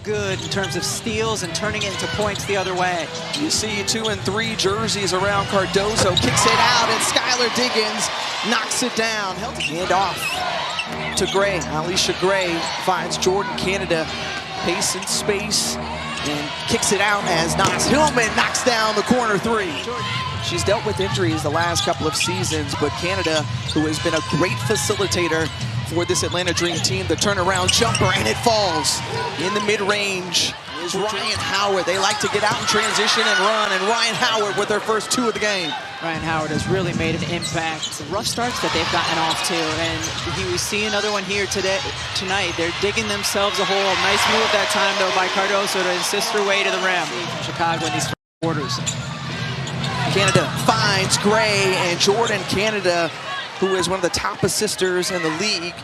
good in terms of steals and turning it into points the other way. You see 2 and 3 jerseys around Cardoso, kicks it out, and Skylar Diggins knocks it down. Hand off to Gray. Alicia Gray finds Jordan Canada, pace and space, and kicks it out as Naz Hillman knocks down the corner 3. She's dealt with injuries the last couple of seasons, but Canada, who has been a great facilitator for this Atlanta Dream team, the turnaround jumper, and it falls in the mid-range is Ryan Howard. They like to get out in transition and run, and Ryan Howard with their first 2 of the game. Ryan Howard has really made an impact. The rough starts that they've gotten off to, and we see another one here tonight. They're digging themselves a hole. Nice move that time, though, by Cardoso to assist her way to the rim. From Chicago in these quarters. Canada finds Gray, and Jordan Canada, who is one of the top assisters in the league.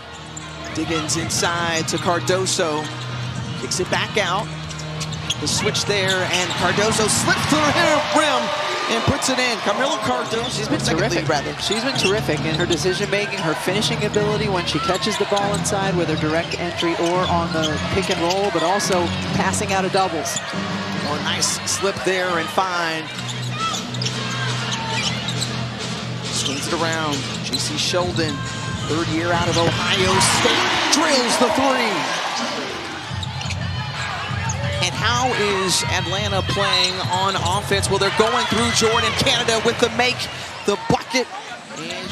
Diggins inside to Cardoso, kicks it back out. The switch there, and Cardoso slips to the rim and puts it in. Camila Cardoso, she's been terrific. She's been terrific in her decision-making, her finishing ability when she catches the ball inside, whether direct entry or on the pick and roll, but also passing out of doubles. Oh, nice slip there and fine. Swings it around. J.C. Sheldon, 3rd year out of Ohio State, drills the 3. And how is Atlanta playing on offense? Well, they're going through Jordan Canada with the make, the bucket. And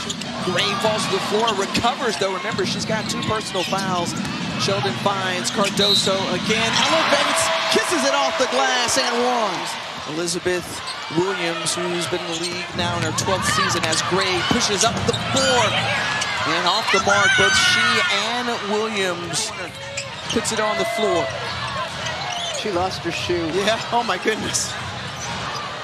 Gray falls to the floor, recovers though. Remember, she's got 2 personal fouls. Sheldon finds Cardoso again, elevates, kisses it off the glass, and 1. Elizabeth Williams, who's been in the league now in her 12th season, as Gray pushes up the floor and off the mark. Both she and Williams puts it on the floor. She lost her shoe. Yeah, oh my goodness.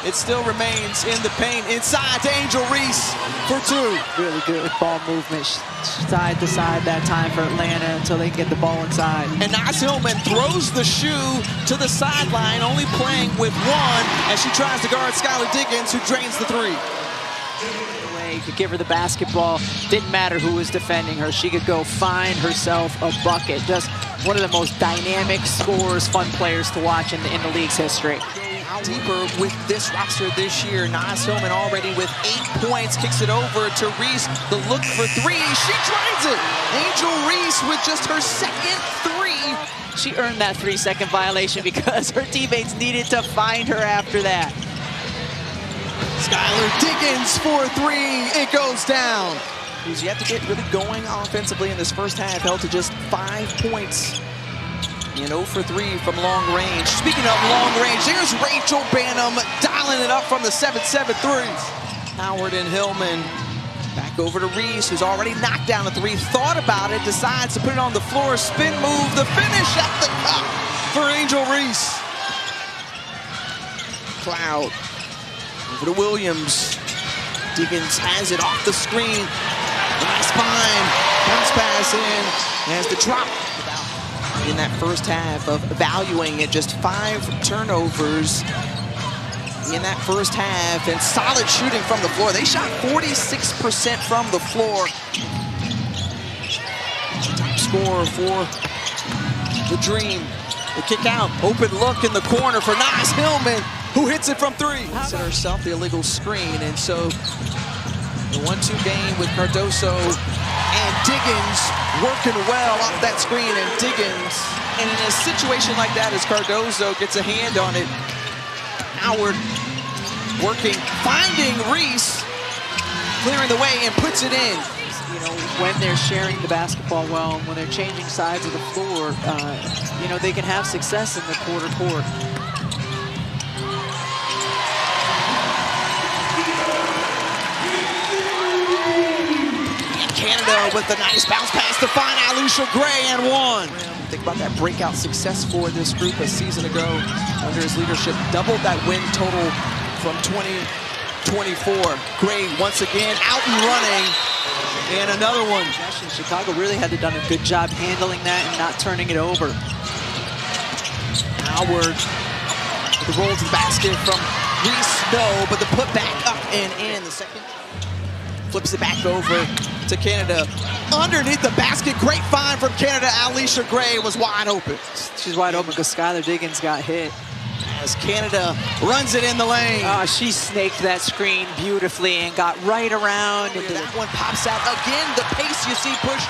It still remains in the paint. Inside to Angel Reese for 2. Really good ball movement, side to side that time for Atlanta until they can get the ball inside. And Naz Hillman throws the shoe to the sideline, only playing with 1 as she tries to guard Skylar Diggins, who drains the 3. Could give her the basketball. Didn't matter who was defending her. She could go find herself a bucket. Just one of the most dynamic scorers, fun players to watch in the league's history. Deeper with this roster this year. Naz Hillman already with 8 points. Kicks it over to Reese. The look for 3. She tries it. Angel Reese with just her 2nd 3. She earned that 3-second violation because her teammates needed to find her after that. Skylar Diggins for 3. It goes down. Who's yet to get really going offensively in this first half, held to just 5 points. And 0 for 3 from long range. Speaking of long range, there's Rachel Banham dialing it up from the 7-7 threes. Howard and Hillman back over to Reese, who's already knocked down a 3. Thought about it, decides to put it on the floor. Spin move, the finish at the cup for Angel Reese. Cloud over to Williams. Diggins has it off the screen. Nice find. Bounce pass in as the drop. In that first half of valuing it, just 5 turnovers in that first half, and solid shooting from the floor. They shot 46% from the floor. Top scorer for the Dream. The kick out, open look in the corner for Naz Hillman, who hits it from 3. Set herself the illegal screen, and so the 1-2 game with Cardoso and Diggins working well off that screen, and Diggins, and in a situation like that, as Cardoso gets a hand on it, Howard working, finding Reese, clearing the way and puts it in. You know, when they're sharing the basketball well, when they're changing sides of the floor, you know, they can have success in the quarter court. Canada with the nice bounce pass to find Alicia Gray, and 1. Think about that breakout success for this group a season ago under his leadership. Doubled that win total from 2024. Gray once again out and running, and another one. Chicago really had done a good job handling that and not turning it over. Howard with the roll to the basket from Reese, no, but the put back up and in. The second Flips it back over to Canada. Underneath the basket, great find from Canada. Alicia Gray was wide open. She's wide open because Skylar Diggins got hit. As Canada runs it in the lane. She snaked that screen beautifully and got right around. That one pops out. Again, the pace you see pushed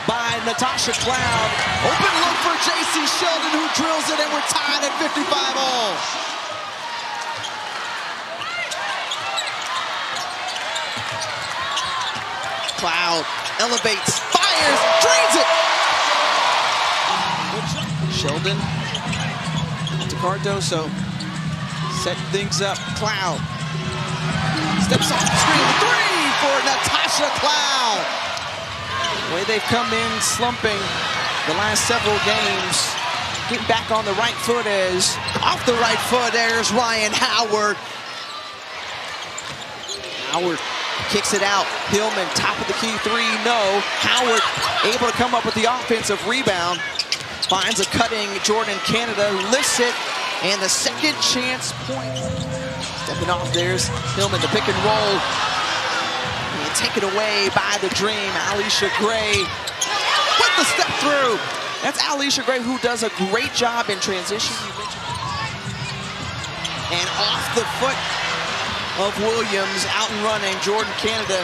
by Natasha Cloud. Open look for J.C. Sheldon, who drills it, and we're tied at 55 all. Cloud elevates, fires, drains it. Sheldon to Cardoso. Set things up. Cloud steps off the screen. Three for Natasha Cloud. The way they've come in slumping the last several games. Getting back on the right foot is off the right foot. There's Ryan Howard. Howard kicks it out. Hillman, top of the key three, no. Howard able to come up with the offensive rebound. Finds a cutting Jordan Canada, lifts it, and the second chance point. Stepping off, there's Hillman, the pick and roll. And taken away by the Dream, Alicia Gray with the step through. That's Alicia Gray, who does a great job in transition. And off the foot of Williams, out and running. Jordan Canada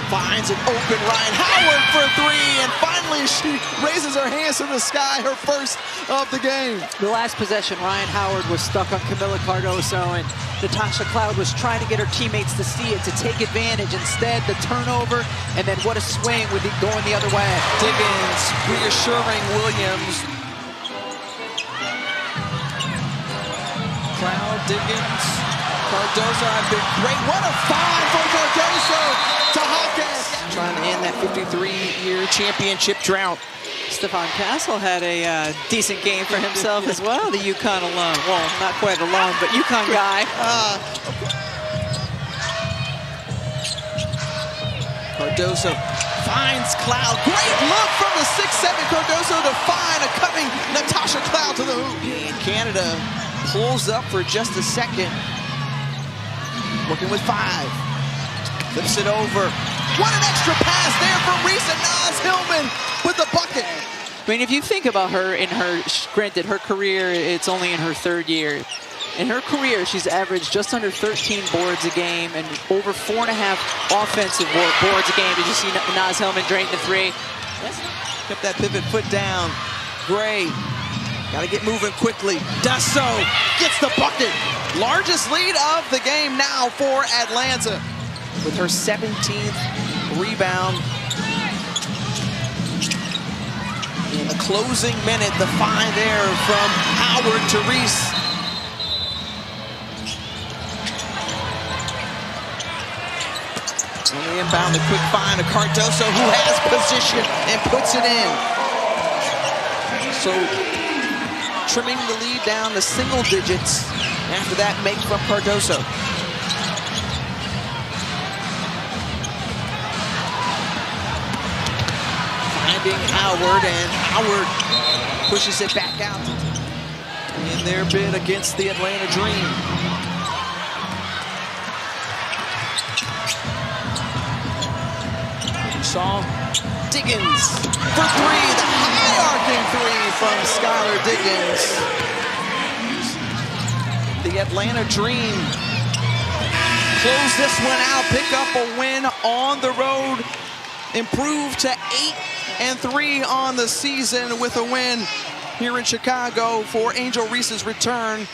finds an open Ryan Howard for three, and finally she raises her hands to the sky, her first of the game. The last possession, Ryan Howard was stuck on Camila Cardoso, and Natasha Cloud was trying to get her teammates to see it, to take advantage. Instead, the turnover, and then what a swing with it going the other way. Diggins reassuring Williams. Cloud, Diggins, Cardoso have been great. What a find from Cardoso to Hawkins. Trying to end that 53-year championship drought. Stefan Castle had a decent game for himself as well, the UConn alum. Well, not quite alum, but UConn guy. Cardoso finds Cloud. Great look from the 6'7" Cardoso to find a cutting Natasha Cloud to the hoop. And Canada pulls up for just a second. Working with 5. Flips it over. What an extra pass there from Risa Nas Hillman with the bucket. I mean, if you think about her in her, granted, her career, it's only in her 3rd year. In her career, she's averaged just under 13 boards a game and over 4.5 offensive boards a game. Did you see Nas Hillman drain the 3? Kept that pivot foot down. Gray, got to get moving quickly. Does so, gets the bucket. Largest lead of the game now for Atlanta with her 17th rebound. In the closing minute, the find there from Howard to Reese. On the inbound, the quick find of Cardoso, who has position and puts it in. So trimming the lead down to single digits. After that, make from Cardoso. Finding Howard, and Howard pushes it back out in their bid against the Atlanta Dream. You saw Diggins for 3, the high arcing 3 from Skylar Diggins. The Atlanta Dream close this one out, pick up a win on the road, improve to 8-3 on the season with a win here in Chicago for Angel Reese's return